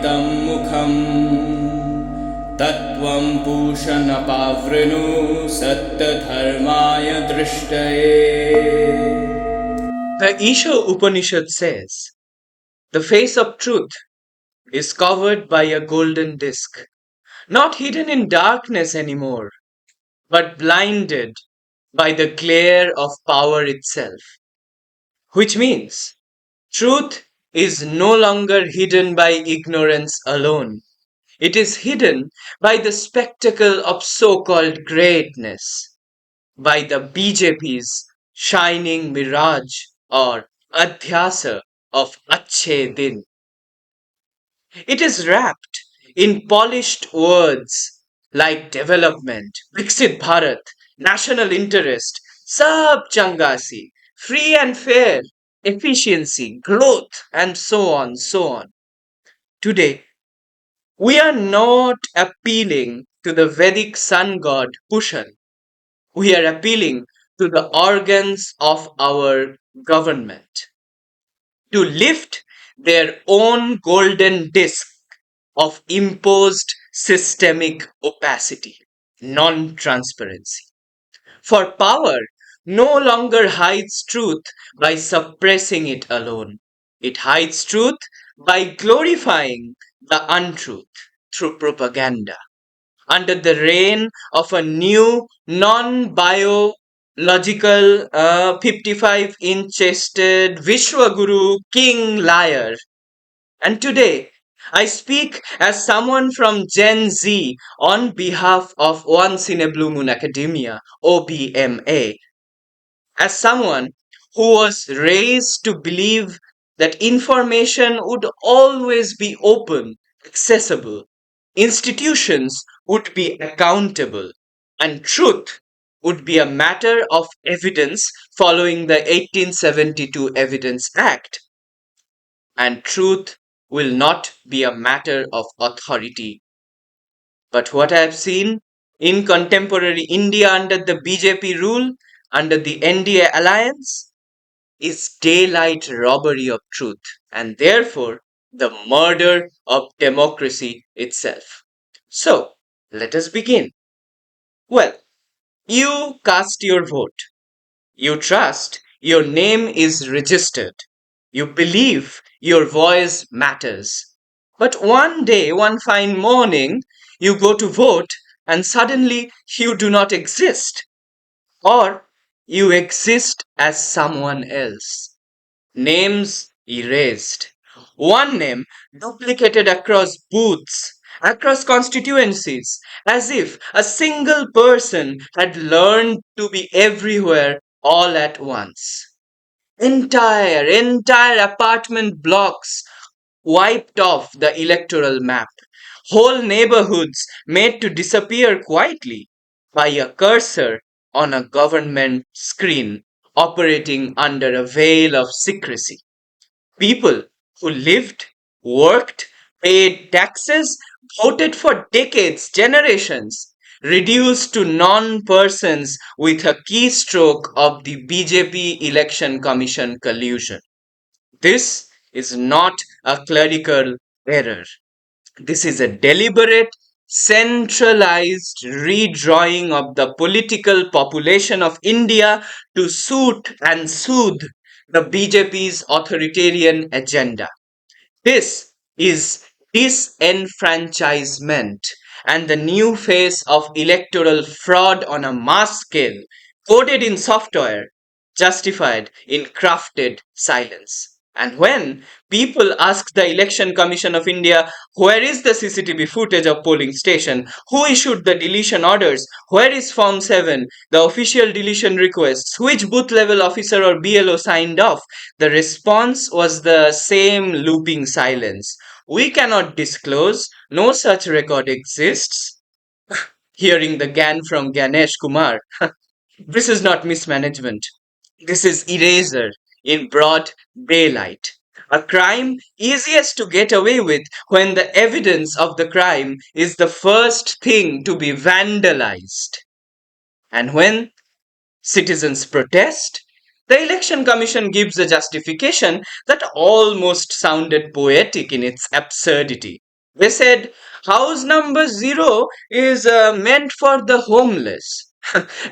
तं मुखं तत्त्वं पूषणपावृणु सत्यधर्माय दृष्टये. The Isha Upanishad says, the face of truth is covered by a golden disk, not hidden in darkness anymore, but blinded by the glare of power itself. Which means, truth is no longer hidden by ignorance alone. It is hidden by the spectacle of so-called greatness, by the BJP's shining mirage or adhyasa of Achhe Din. It is wrapped in polished words like development, Viksit Bharat, national interest, Sab Changasi, free and fair, efficiency, growth, and so on, so on. Today, we are not appealing to the Vedic sun god Pushan. We are appealing to the organs of our government to lift their own golden disc of imposed systemic opacity, non-transparency. For power no longer hides truth by suppressing it alone. It hides truth by glorifying the untruth through propaganda. Under the reign of a new non-biological 55-inch chested Vishwaguru king liar. And today, I speak as someone from Gen Z on behalf of Once in a Blue Moon Academia, OBMA, as someone who was raised to believe that information would always be open, accessible, institutions would be accountable, and truth would be a matter of evidence following the 1872 Evidence Act. And truth will not be a matter of authority. But what I have seen in contemporary India under the BJP rule, under the NDA alliance, is daylight robbery of truth and therefore the murder of democracy itself. So, let us begin. Well, you cast your vote. You trust your name is registered. You believe your voice matters. But one day, one fine morning, you go to vote and suddenly you do not exist. Or you exist as someone else. Names erased. One name duplicated across booths, across constituencies, as if a single person had learned to be everywhere all at once. Entire apartment blocks wiped off the electoral map. Whole neighborhoods made to disappear quietly by a cursor on a government screen operating under a veil of secrecy. People who lived, worked, paid taxes, voted for decades, generations, reduced to non-persons with a keystroke of the BJP Election Commission collusion. This is not a clerical error. This is a deliberate, centralized redrawing of the political population of India to suit and soothe the BJP's authoritarian agenda. This is disenfranchisement and the new face of electoral fraud on a mass scale, coded in software, justified in crafted silence. And when people ask the Election Commission of India, where is the CCTV footage of polling station? Who issued the deletion orders? Where is Form 7? The official deletion requests? Which booth level officer or BLO signed off? The response was the same looping silence. We cannot disclose. No such record exists. Hearing the GAN from Ganesh Kumar. This is not mismanagement. This is erasure in broad daylight. A crime easiest to get away with when the evidence of the crime is the first thing to be vandalized. And when citizens protest, the Election Commission gives a justification that almost sounded poetic in its absurdity. They said house number zero is meant for the homeless.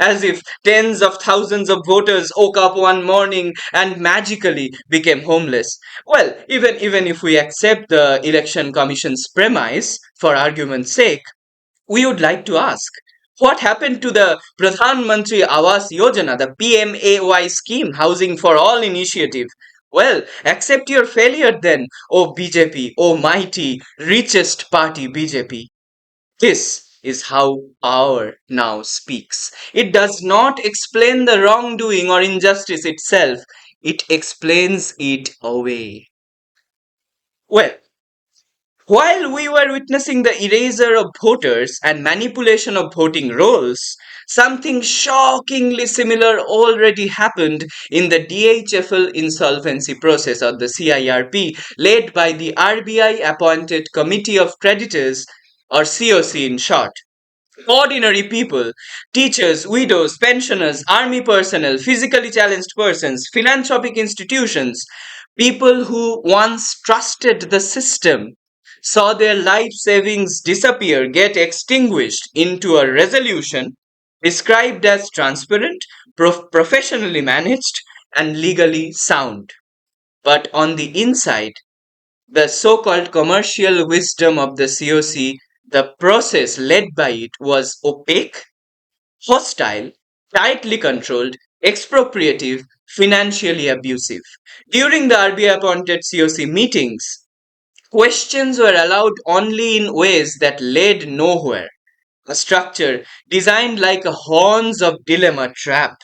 As if tens of thousands of voters woke up one morning and magically became homeless. Well, even if we accept the election commission's premise for argument's sake, we would like to ask, what happened to the Pradhan Mantri Awas Yojana, the PMAY scheme, Housing for All initiative? Well, accept your failure then, O BJP, O mighty, richest party BJP. This is how power now speaks. It does not explain the wrongdoing or injustice itself, it explains it away. Well, while we were witnessing the erasure of voters and manipulation of voting rolls, something shockingly similar already happened in the DHFL insolvency process, or the CIRP, led by the RBI appointed Committee of Creditors, or COC in short. Ordinary people, teachers, widows, pensioners, army personnel, physically challenged persons, philanthropic institutions, people who once trusted the system saw their life savings disappear, get extinguished into a resolution described as transparent, professionally managed, and legally sound. But on the inside, the so called commercial wisdom of the COC, the process led by it was opaque, hostile, tightly controlled, expropriative, financially abusive. During the RBI appointed COC meetings, questions were allowed only in ways that led nowhere. A structure designed like a horns of dilemma trap.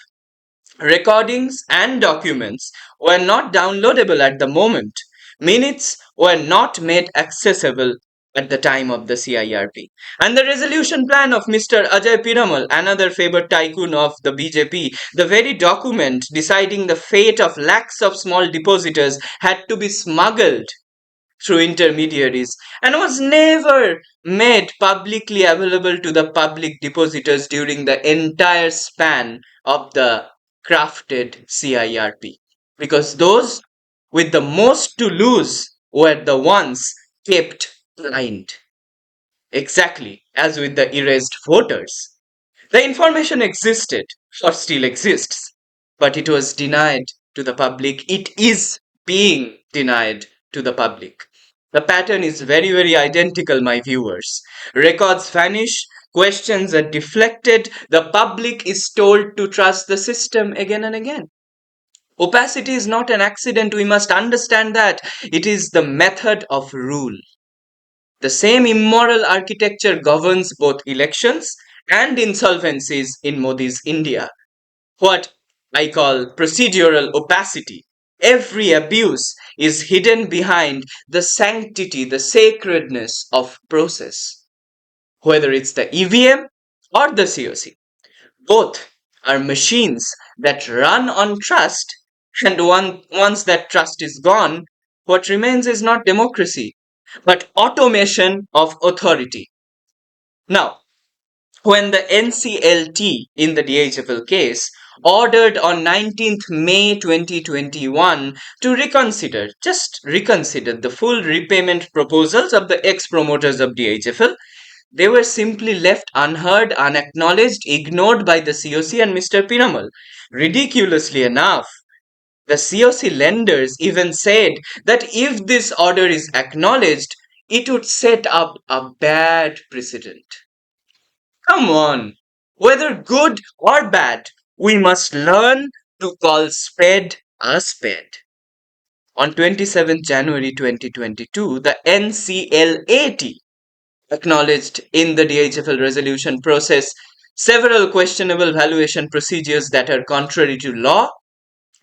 Recordings and documents were not downloadable at the moment. Minutes were not made accessible at the time of the CIRP. And the resolution plan of Mr. Ajay Piramal, another favored tycoon of the BJP, the very document deciding the fate of lakhs of small depositors, had to be smuggled through intermediaries and was never made publicly available to the public depositors during the entire span of the crafted CIRP. Because those with the most to lose were the ones kept blind. Exactly as with the erased voters. The information existed or still exists, but it was denied to the public. It is being denied to the public. The pattern is very identical, my viewers. Records vanish, questions are deflected, the public is told to trust the system again and again. Opacity is not an accident, we must understand that. It is the method of rule. The same immoral architecture governs both elections and insolvencies in Modi's India. What I call procedural opacity. Every abuse is hidden behind the sanctity, the sacredness of process. Whether it's the EVM or the COC, both are machines that run on trust, and once that trust is gone, what remains is not democracy, but automation of authority. Now, when the NCLT in the DHFL case ordered on 19th May 2021 to just reconsider the full repayment proposals of the ex-promoters of DHFL, they were simply left unheard, unacknowledged, ignored by the COC and Mr. Piramal. Ridiculously enough, the COC lenders even said that if this order is acknowledged, it would set up a bad precedent. Come on, whether good or bad, we must learn to call spade a spade. On 27th January 2022, the NCLAT acknowledged in the DHFL resolution process several questionable valuation procedures that are contrary to law,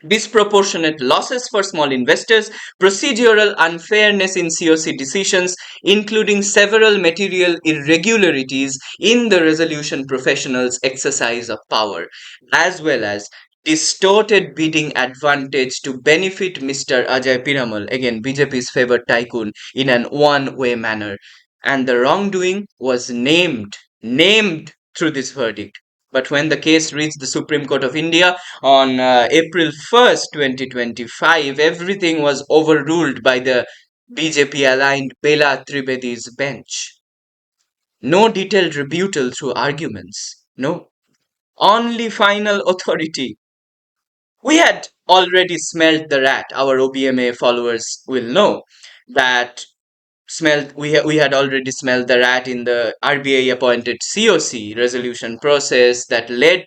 disproportionate losses for small investors, procedural unfairness in COC decisions, including several material irregularities in the resolution professionals' exercise of power, as well as distorted bidding advantage to benefit Mr. Ajay Piramal, again BJP's favored tycoon, in an one-way manner. And the wrongdoing was named through this verdict. But when the case reached the Supreme Court of India on April 1st, 2025, everything was overruled by the BJP aligned Bela Trivedi's bench. No detailed rebuttal through arguments. No. Only final authority. We had already smelled the rat. Our OBMA followers will know that we had already smelled the rat in the RBI appointed COC resolution process that led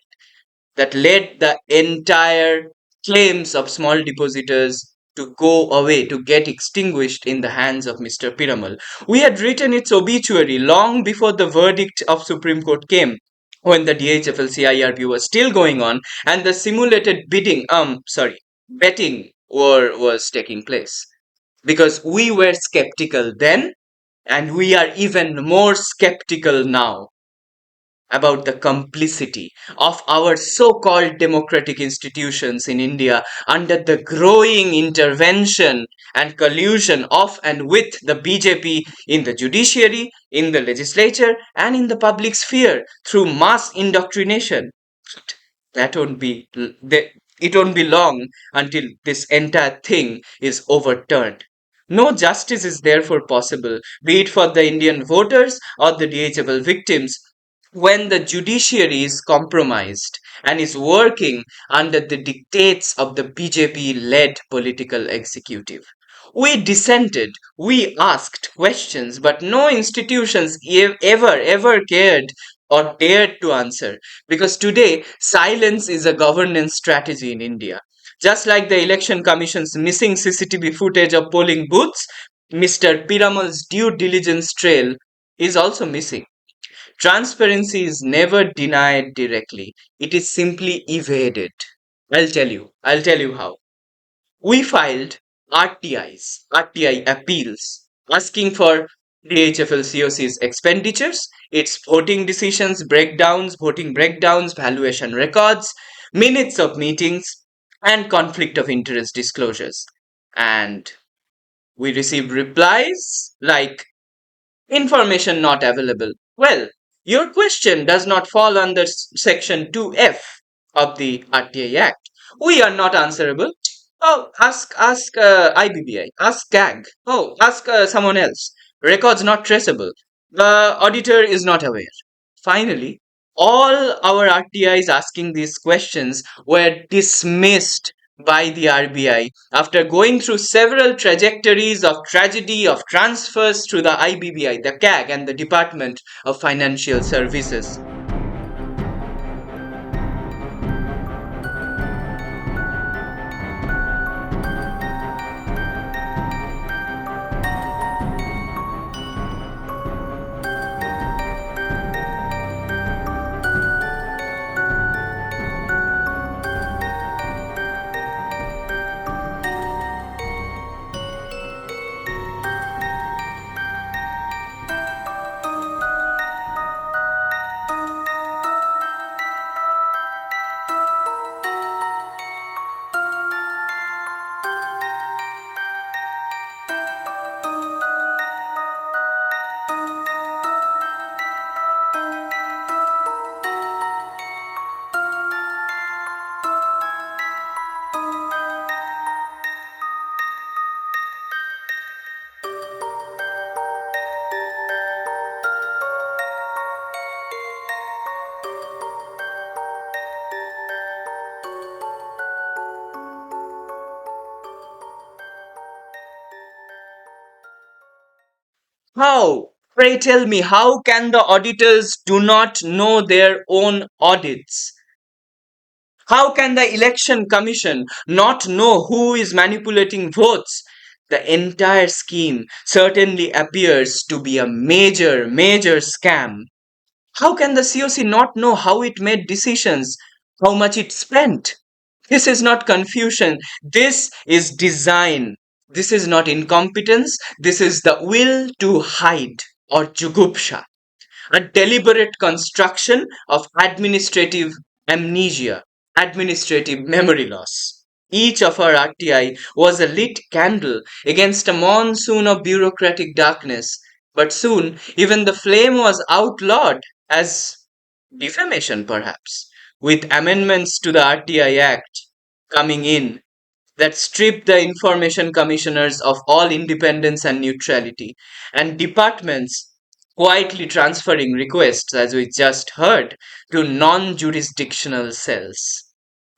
the entire claims of small depositors to go away, to get extinguished in the hands of Mr. Piramal. We had written its obituary long before the verdict of Supreme Court came, when the DHFL CIRP was still going on and the simulated betting was taking place. Because we were skeptical then, and we are even more skeptical now about the complicity of our so called democratic institutions in India under the growing intervention and collusion of and with the BJP in the judiciary, in the legislature, and in the public sphere through mass indoctrination. That won't be it won't be long until this entire thing is overturned. No justice is therefore possible, be it for the Indian voters or the DHFL victims, when the judiciary is compromised and is working under the dictates of the BJP led political executive. We dissented, we asked questions, but no institutions ever cared or dared to answer, because today silence is a governance strategy in India. Just like the election commission's missing CCTV footage of polling booths, Mr. Piramal's due diligence trail is also missing. Transparency is never denied directly, it is simply evaded. I'll tell you how. We filed RTI appeals, asking for DHFL COC's expenditures, its voting breakdowns, valuation records, minutes of meetings, and conflict of interest disclosures. And we received replies like, information not available. Well, your question does not fall under Section 2F of the RTI Act. We are not answerable. Oh, ask IBBI, ask GAG. Oh, ask someone else. Records not traceable. The auditor is not aware. Finally, all our RTIs asking these questions were dismissed by the RBI after going through several trajectories of tragedy of transfers to the IBBI, the CAG, and the Department of Financial Services. How? Pray tell me, how can the auditors do not know their own audits? How can the election commission not know who is manipulating votes? The entire scheme certainly appears to be a major scam. How can the COC not know how it made decisions, how much it spent? This is not confusion, this is design. This is not incompetence, this is the will to hide, or jugupsha, a deliberate construction of administrative amnesia, administrative memory loss. Each of our RTI was a lit candle against a monsoon of bureaucratic darkness, but soon even the flame was outlawed as defamation, perhaps, with amendments to the RTI Act coming in that stripped the information commissioners of all independence and neutrality, and departments quietly transferring requests, as we just heard, to non jurisdictional cells.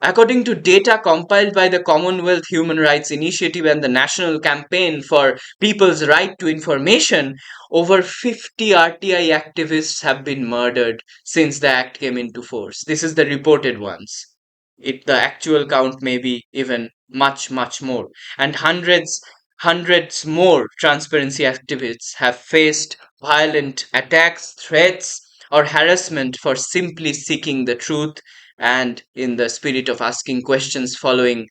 According to data compiled by the Commonwealth Human Rights Initiative and the National Campaign for People's Right to Information, over 50 RTI activists have been murdered since the act came into force. This is the reported ones. The actual count may be even much more, and hundreds more transparency activists have faced violent attacks, threats, or harassment for simply seeking the truth and in the spirit of asking questions following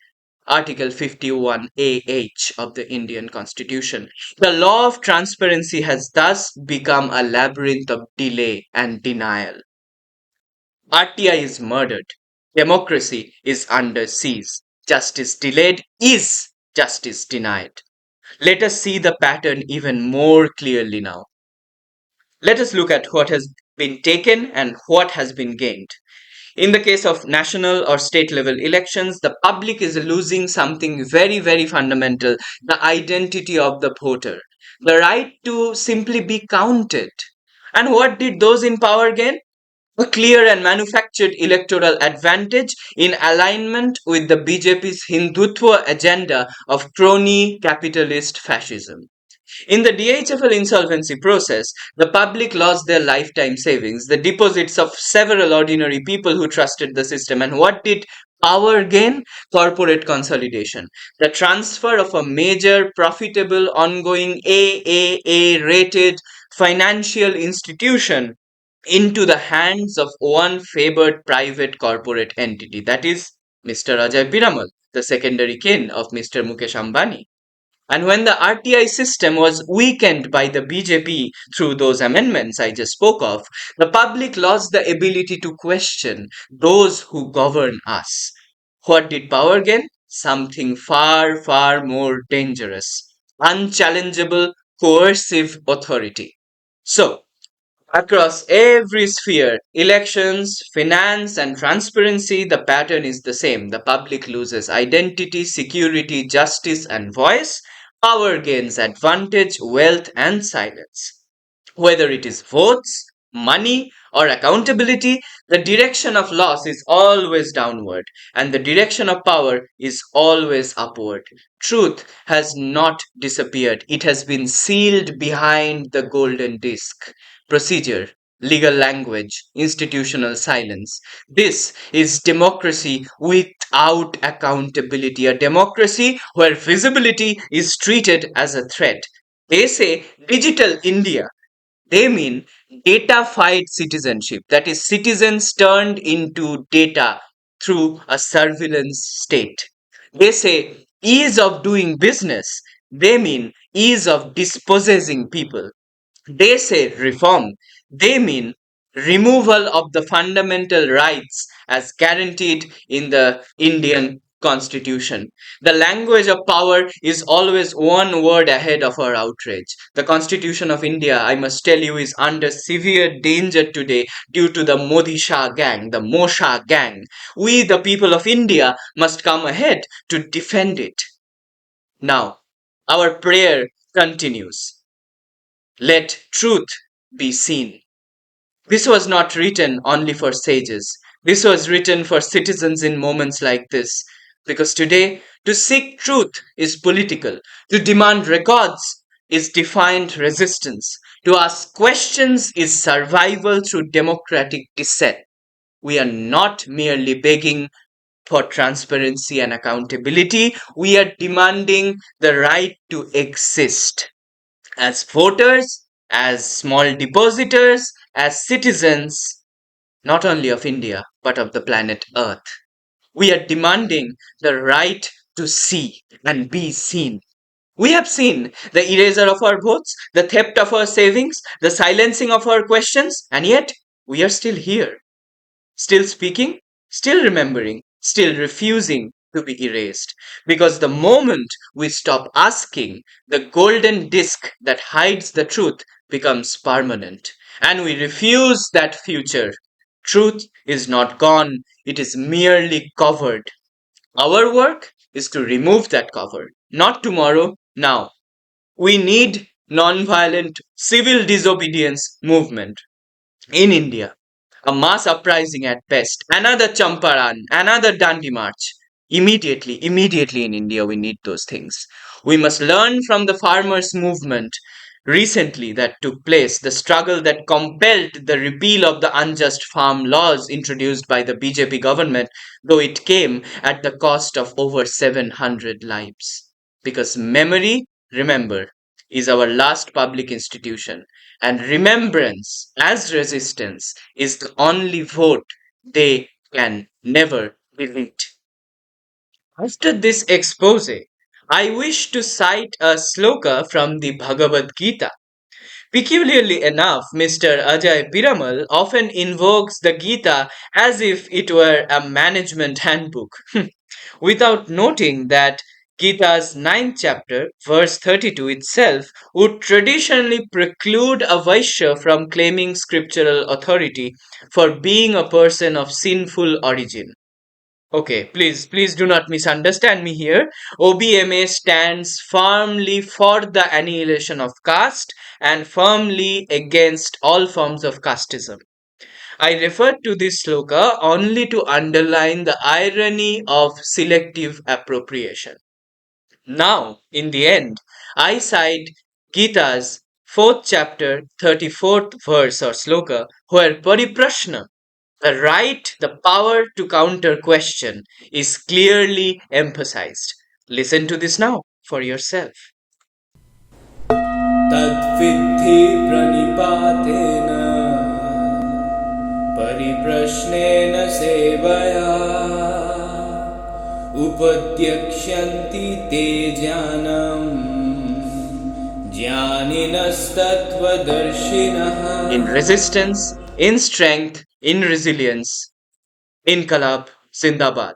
Article 51AH of the Indian Constitution. The law of transparency has thus become a labyrinth of delay and denial. RTI is murdered. Democracy is under siege. Justice delayed is justice denied. Let us see the pattern even more clearly now. Let us look at what has been taken and what has been gained. In the case of national or state level elections, the public is losing something very fundamental: the identity of the voter, the right to simply be counted. And what did those in power gain? A clear and manufactured electoral advantage in alignment with the BJP's Hindutva agenda of crony capitalist fascism. In the DHFL insolvency process, the public lost their lifetime savings, the deposits of several ordinary people who trusted the system. And what did power gain? Corporate consolidation. The transfer of a major, profitable, ongoing AAA rated financial institution into the hands of one favored private corporate entity, that is Mr. Ajay Piramal, the secondary kin of Mr. Mukesh Ambani. And when the RTI system was weakened by the BJP through those amendments I just spoke of, the public lost the ability to question those who govern us. What did power gain? Something far more dangerous: unchallengeable, coercive authority. So, across every sphere, elections, finance, and transparency, the pattern is the same. The public loses identity, security, justice, and voice. Power gains advantage, wealth, and silence. Whether it is votes, money, or accountability, the direction of loss is always downward, and the direction of power is always upward. Truth has not disappeared, it has been sealed behind the golden disc. Procedure, legal language, institutional silence. This is democracy without accountability, a democracy where visibility is treated as a threat. They say digital India, they mean data-fied citizenship, that is, citizens turned into data through a surveillance state. They say ease of doing business, they mean ease of dispossessing people. They say reform, they mean removal of the fundamental rights as guaranteed in the Indian Constitution. The language of power is always one word ahead of our outrage. The Constitution of India, I must tell you, is under severe danger today due to the Modi Shah gang, the Mo Shah gang. We, the people of India, must come ahead to defend it. Now, our prayer continues. Let truth be seen. This was not written only for sages. This was written for citizens in moments like this. Because today, to seek truth is political. To demand records is defiant resistance. To ask questions is survival through democratic dissent. We are not merely begging for transparency and accountability. We are demanding the right to exist as voters, as small depositors, as citizens, not only of India, but of the planet Earth. We are demanding the right to see and be seen. We have seen the eraser of our votes, the theft of our savings, the silencing of our questions, and yet we are still here. Still speaking, still remembering, still refusing to be erased. Because the moment we stop asking, the golden disk that hides the truth becomes permanent. And we refuse that future. Truth is not gone, it is merely covered. Our work? is to remove that cover. Not tomorrow, now. We need non-violent civil disobedience movement in India. A mass uprising at best. Another Champaran, another Dandi March. Immediately in India, we need those things. We must learn from the farmers' movement recently that took place, the struggle that compelled the repeal of the unjust farm laws introduced by the BJP government, though it came at the cost of over 700 lives. Because memory, remember, is our last public institution, and remembrance as resistance is the only vote they can never delete. After this expose, I wish to cite a sloka from the Bhagavad Gita. Peculiarly enough, Mr. Ajay Piramal often invokes the Gita as if it were a management handbook, without noting that Gita's ninth chapter, verse 32 itself, would traditionally preclude a Vaishya from claiming scriptural authority for being a person of sinful origin. Okay, please do not misunderstand me here. OBMA stands firmly for the annihilation of caste and firmly against all forms of casteism. I refer to this sloka only to underline the irony of selective appropriation. Now, in the end, I cite Gita's 4th chapter, 34th verse or sloka, where Pariprashna, the right, the power to counter question, is clearly emphasized. Listen to this now for yourself. तद्विद्धि प्रणिपातेन परिप्रश्नेन सेवया उपद्यक्ष्यन्ति ते ज्ञानम् ज्ञानिनस्तत्त्वदर्शिनः. In resistance, in strength, in resilience, Inkalab Zindabad.